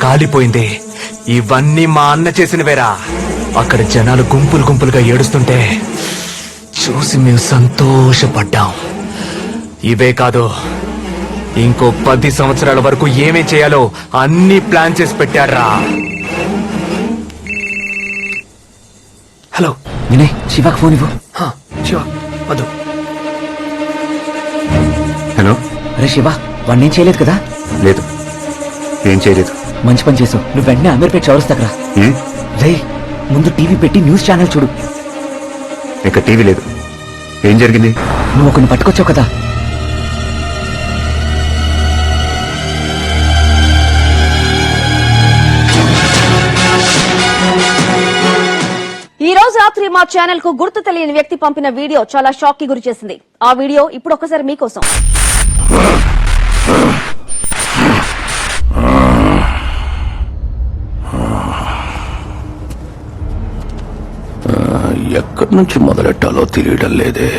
కాలిపోయింది. ఇవన్నీ మా అన్న చేసినవేరా. అక్కడ జనాలు గుంపులు గుంపులుగా ఏడుస్తుంటే చూసి మేము సంతోషపడ్డాం. ఇవే కాదు, ఇంకో 10 సంవత్సరాల వరకు ఏమేం చేయాలో అన్ని ప్లాన్ చేసి పెట్టారా. హలో వినయ్, శివకు ఫోన్ ఇవ్వు. శివ వద్దు. హలో. అరే శివ, వాడినేం చేయలేదు కదా? లేదు, ఏం చేయలేదు. మంచి పని చేసావు. నువ్వు వెంటనే అమీర్పేట చౌరస్తాకరా. రే, ముందు టీవీ పెట్టి న్యూస్ ఛానల్ చూడు. ఇక్కడ టీవీ లేదు. ఏం జరిగింది? నువ్వు ఒకరిని పట్టుకొచ్చావు కదా. ఈ రోజు రాత్రి మా ఛానల్ కు గుర్తు తెలియని వ్యక్తి పంపిన వీడియో చాలా షాక్ కి గురి చేసింది. ఆ వీడియో ఇప్పుడు ఒకసారి మీకోసం. ఎక్కడి నుంచి మొదలెట్టాలో తెలియడం లేదే.